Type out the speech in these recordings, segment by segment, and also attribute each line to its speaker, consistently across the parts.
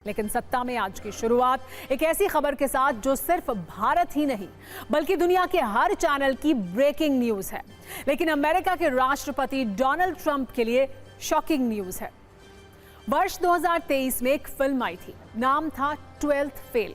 Speaker 1: लेकिन सत्ता में आज की शुरुआत एक ऐसी खबर के साथ जो सिर्फ भारत ही नहीं बल्कि दुनिया के हर चैनल की ब्रेकिंग न्यूज है। लेकिन अमेरिका के राष्ट्रपति डोनाल्ड ट्रंप के लिए शॉकिंग न्यूज है। वर्ष 2023 में एक फिल्म आई थी, नाम था 12th फेल,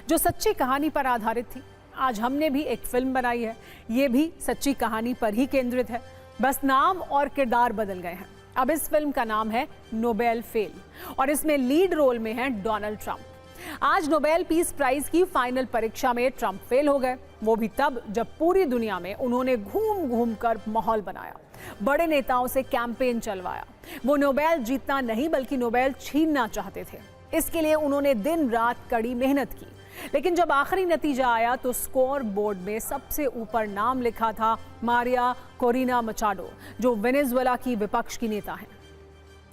Speaker 1: जो सच्ची कहानी पर आधारित थी। आज हमने भी एक फिल्म बनाई है, ये भी सच्ची कहानी पर ही केंद्रित है, बस नाम और किरदार बदल गए हैं। अब इस फिल्म का नाम है नोबेल फेल और इसमें लीड रोल में हैं डोनाल्ड ट्रंप। आज नोबेल पीस प्राइज की फाइनल परीक्षा में ट्रंप फेल हो गए, वो भी तब जब पूरी दुनिया में उन्होंने घूम घूम कर माहौल बनाया, बड़े नेताओं से कैंपेन चलवाया। वो नोबेल जीतना नहीं बल्कि नोबेल छीनना चाहते थे। इसके लिए उन्होंने दिन रात कड़ी मेहनत की, लेकिन जब आखिरी नतीजा आया तो स्कोर बोर्ड में सबसे ऊपर नाम लिखा था मारिया कोरिना मचाडो, जो वेनेजुएला की विपक्ष की नेता हैं।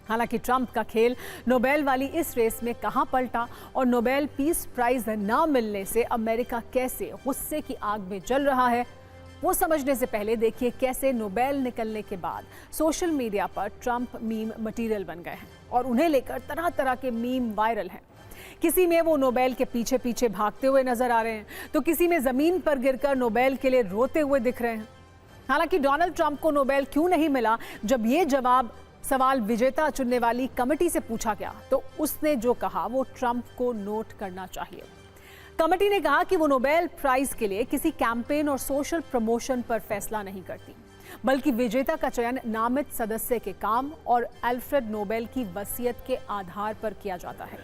Speaker 1: हालांकि ट्रंप का खेल नोबेल वाली इस रेस में कहां पलटा और नोबेल पीस प्राइज न मिलने से अमेरिका कैसे गुस्से की आग में जल रहा है, वो समझने से पहले देखिए कैसे नोबेल निकलने के बाद सोशल मीडिया पर ट्रंप मीम मटेरियल बन गए हैं और उन्हें लेकर तरह तरह के मीम वायरल हैं। किसी में वो नोबेल के पीछे पीछे भागते हुए नजर आ रहे हैं, तो किसी में जमीन पर गिरकर नोबेल के लिए रोते हुए दिख रहे हैं। हालांकि डोनाल्ड ट्रंप को नोबेल क्यों नहीं मिला, जब ये सवाल विजेता चुनने वाली कमेटी से पूछा गया तो उसने जो कहा वो ट्रंप को नोट करना चाहिए। कमेटी ने कहा कि वो नोबेल प्राइज के लिए किसी कैंपेन और सोशल प्रमोशन पर फैसला नहीं करती, बल्कि विजेता का चयन नामित सदस्य के काम और अल्फ्रेड नोबेल की वसीयत के आधार पर किया जाता है।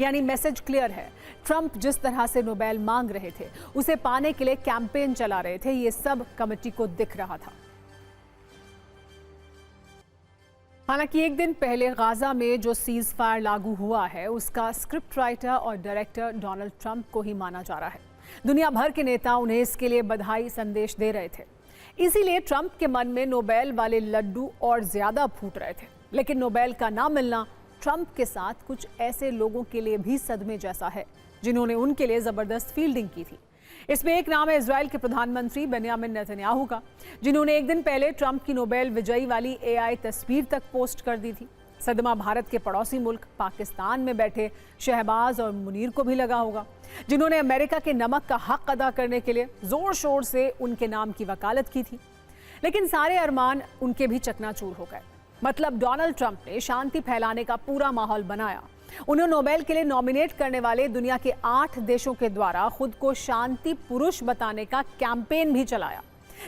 Speaker 1: यानी मैसेज क्लियर है, ट्रंप जिस तरह से नोबेल मांग रहे थे, उसे पाने के लिए कैंपेन चला रहे थे, ये सब कमेटी को दिख रहा था। हालांकि एक दिन पहले गाजा में जो सीज फायर लागू हुआ है, उसका स्क्रिप्ट राइटर और डायरेक्टर डोनाल्ड ट्रंप को ही माना जा रहा है। दुनिया भर के नेता उन्हें इसके लिए बधाई संदेश दे रहे थे। इसीलिए ट्रंप के मन में नोबेल वाले लड्डू और ज्यादा फूट रहे थे। लेकिन नोबेल का ना मिलना ट्रंप के साथ कुछ ऐसे लोगों के लिए भी सदमे जैसा है जिन्होंने उनके लिए जबरदस्त फील्डिंग की थी। इसमें एक नाम है इजराइल के प्रधानमंत्री बेंयामिन नेतन्याहू का, जिन्होंने एक दिन पहले ट्रंप की नोबेल विजयी वाली एआई तस्वीर तक पोस्ट कर दी थी। सदमा भारत के पड़ोसी मुल्क पाकिस्तान में बैठे शहबाज और मुनीर को भी लगा होगा, जिन्होंने अमेरिका के नमक का हक अदा करने के लिए जोर शोर से उनके नाम की वकालत की थी। लेकिन सारे अरमान उनके भी चकनाचूर हो गए। मतलब डोनाल्ड ट्रंप ने शांति फैलाने का पूरा माहौल बनाया। उन्हें नोबेल के लिए नॉमिनेट करने वाले दुनिया के 8 देशों के द्वारा खुद को शांति पुरुष बताने का कैंपेन भी चलाया।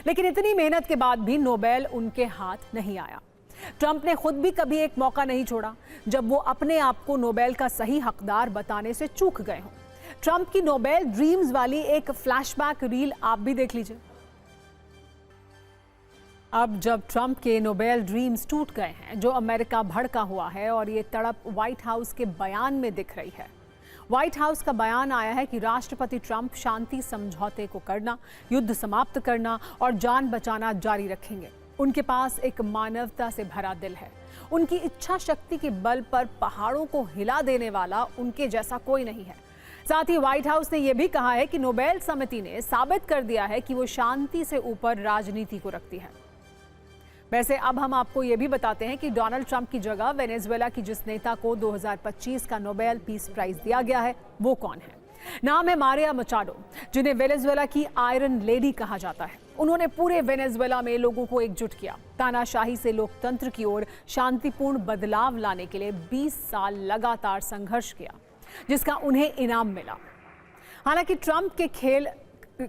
Speaker 1: लेकिन इतनी मेहनत के बाद भी नोबेल उनके हाथ नहीं आया। ट्रंप ने खुद भी कभी एक मौका नहीं छोड़ा जब वो अपने आप को नोबेल का सही हकदार बताने से चूक गए हों। ट्रंप की नोबेल ड्रीम्स वाली एक फ्लैशबैक रील आप भी देख लीजिए। अब जब ट्रंप के नोबेल ड्रीम्स टूट गए हैं, जो अमेरिका भड़का हुआ है और ये तड़प व्हाइट हाउस के बयान में दिख रही है। व्हाइट हाउस का बयान आया है कि राष्ट्रपति ट्रंप शांति समझौते को करना, युद्ध समाप्त करना और जान बचाना जारी रखेंगे। उनके पास एक मानवता से भरा दिल है। उनकी इच्छा शक्ति के बल पर पहाड़ों को हिला देने वाला उनके जैसा कोई नहीं है। साथ ही व्हाइट हाउस ने यह भी कहा है कि नोबेल समिति ने साबित कर दिया है कि वो शांति से ऊपर राजनीति को रखती है। वैसे अब हम आपको ये भी बताते हैं कि डोनाल्ड ट्रंप की जगह वेनेजुएला की जिस नेता को 2025 का नोबेल पीस प्राइज दिया गया है, वो कौन है। नाम है मारिया मचाडो, जिन्हें वेनेजुएला की आयरन लेडी कहा जाता है। उन्होंने पूरे वेनेजुएला में लोगों को एकजुट किया, तानाशाही से लोकतंत्र की ओर शांतिपूर्ण बदलाव लाने के लिए 20 साल लगातार संघर्ष किया, जिसका उन्हें इनाम मिला। हालांकि ट्रंप के खेल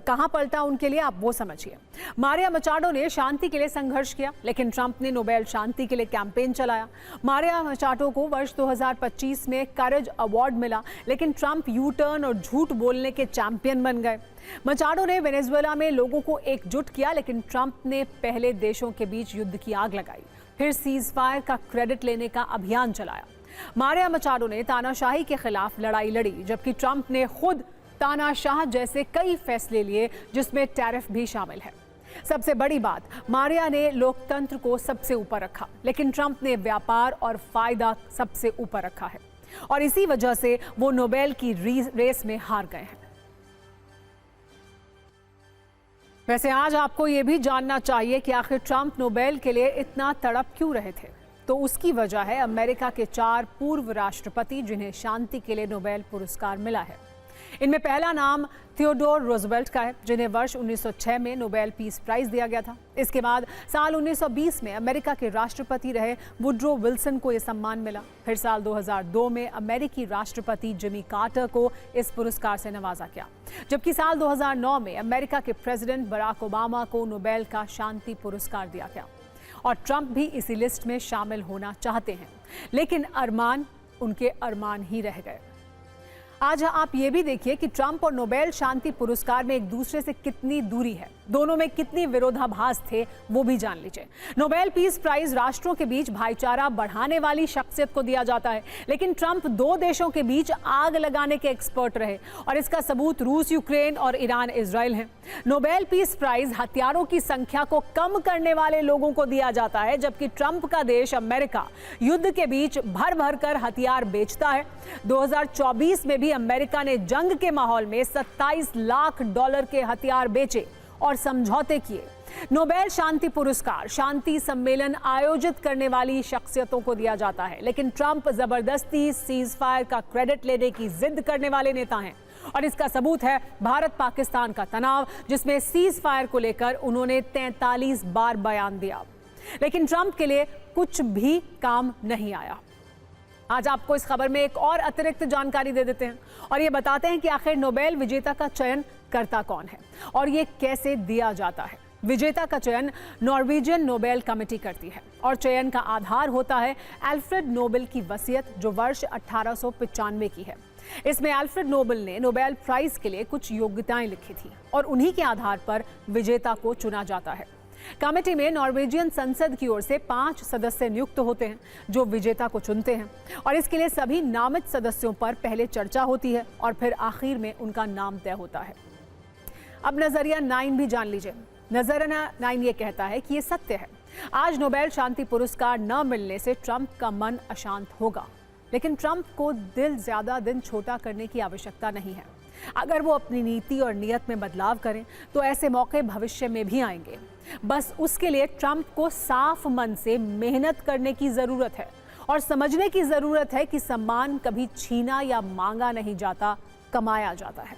Speaker 1: कहां पलटा उनके लिए, आप वो समझिए। मारिया मचाडो ने शांति के लिए संघर्ष किया, लेकिन ट्रंप ने नोबेल शांति के लिए कैंपेन चलाया। मारिया मचाडो को वर्ष 2025 में करेज अवार्ड मिला, लेकिन ट्रंप यू टर्न और झूठ बोलने के चैंपियन बन गए। मचाडो ने वेनेजुएला में लोगों को एकजुट किया, लेकिन ट्रंप ने पहले देशों के बीच युद्ध की आग लगाई, फिर सीज फायर का क्रेडिट लेने का अभियान चलाया। मारिया मचाडो ने तानाशाही के खिलाफ लड़ाई लड़ी, जबकि ट्रंप ने खुद तानाशाह जैसे कई फैसले लिए, जिसमें टैरिफ भी शामिल है। सबसे बड़ी बात, मारिया ने लोकतंत्र को सबसे ऊपर रखा, लेकिन ट्रंप ने व्यापार और फायदा सबसे ऊपर रखा है और इसी वजह से वो नोबेल की रेस में हार गए हैं। वैसे आज आपको ये भी जानना चाहिए कि आखिर ट्रंप नोबेल के लिए इतना तड़प क्यों रहे थे। तो उसकी वजह है अमेरिका के 4 पूर्व राष्ट्रपति जिन्हें शांति के लिए नोबेल पुरस्कार मिला है। इनमें पहला नाम थियोडोर रूजवेल्ट का है, जिन्हें वर्ष 1906 में नोबेल पीस प्राइज दिया गया था। इसके बाद साल 1920 में अमेरिका के राष्ट्रपति रहे वुड्रो विल्सन को यह सम्मान मिला। फिर साल 2002 में अमेरिकी राष्ट्रपति जिमी कार्टर को इस पुरस्कार से नवाजा गया, जबकि साल 2009 में अमेरिका के प्रेसिडेंट बराक ओबामा को नोबेल का शांति पुरस्कार दिया गया। और ट्रंप भी इसी लिस्ट में शामिल होना चाहते हैं, लेकिन अरमान उनके अरमान ही रह गए। आज आप ये भी देखिए कि ट्रंप और नोबेल शांति पुरस्कार में एक दूसरे से कितनी दूरी है, दोनों में कितनी विरोधाभास थे वो भी जान लीजिए। नोबेल पीस प्राइज राष्ट्रों के बीच भाईचारा बढ़ाने वाली शख्सियत को दिया जाता है, लेकिन ट्रंप 2 देशों के बीच आग लगाने के एक्सपर्ट रहे और इसका सबूत रूस, यूक्रेन और ईरान, इजराइल है। नोबेल पीस प्राइज हथियारों की संख्या को कम करने वाले लोगों को दिया जाता है, जबकि ट्रंप का देश अमेरिका युद्ध के बीच भर भर कर हथियार बेचता है। 2024 में भी अमेरिका ने जंग के माहौल में $27 लाख के हथियार बेचे और समझौते किए। नोबेल शांति पुरस्कार शांति सम्मेलन आयोजित करने वाली शख्सियतों को दिया जाता है, लेकिन ट्रंप जबरदस्ती सीज फायर का क्रेडिट लेने की जिद करने वाले नेता हैं। और इसका सबूत है भारत पाकिस्तान का तनाव, जिसमें सीज फायर को लेकर उन्होंने 43 बार बयान दिया, लेकिन ट्रंप के लिए कुछ भी काम नहीं आया। आज आपको इस खबर में एक और अतिरिक्त जानकारी दे देते हैं और ये बताते हैं कि आखिर नोबेल विजेता का चयन करता कौन है और ये कैसे दिया जाता है। विजेता का चयन नॉर्वेजियन नोबेल कमेटी करती है और चयन का आधार होता है अल्फ्रेड नोबेल की वसीयत, जो वर्ष 1895 की है। इसमें अल्फ्रेड नोबेल ने नोबेल प्राइज के लिए कुछ योग्यताएं लिखी थी और उन्हीं के आधार पर विजेता को चुना जाता है। कमेटी में नॉर्वेजियन संसद की ओर से 5 सदस्य नियुक्त होते हैं जो विजेता को चुनते हैं और इसके लिए सभी नामित सदस्यों पर पहले चर्चा होती है और फिर आखिर में उनका नाम तय होता है। अब नजरिया 9 भी जान लीजिए। नजरिया 9 ये कहता है कि ये सत्य है, आज नोबेल शांति पुरस्कार न मिलने से ट्रंप का मन अशांत होगा, लेकिन ट्रंप को दिल ज्यादा दिन छोटा करने की आवश्यकता नहीं है। अगर वो अपनी नीति और नियत में बदलाव करें तो ऐसे मौके भविष्य में भी आएंगे। बस उसके लिए ट्रंप को साफ मन से मेहनत करने की जरूरत है और समझने की जरूरत है कि सम्मान कभी छीना या मांगा नहीं जाता, कमाया जाता है।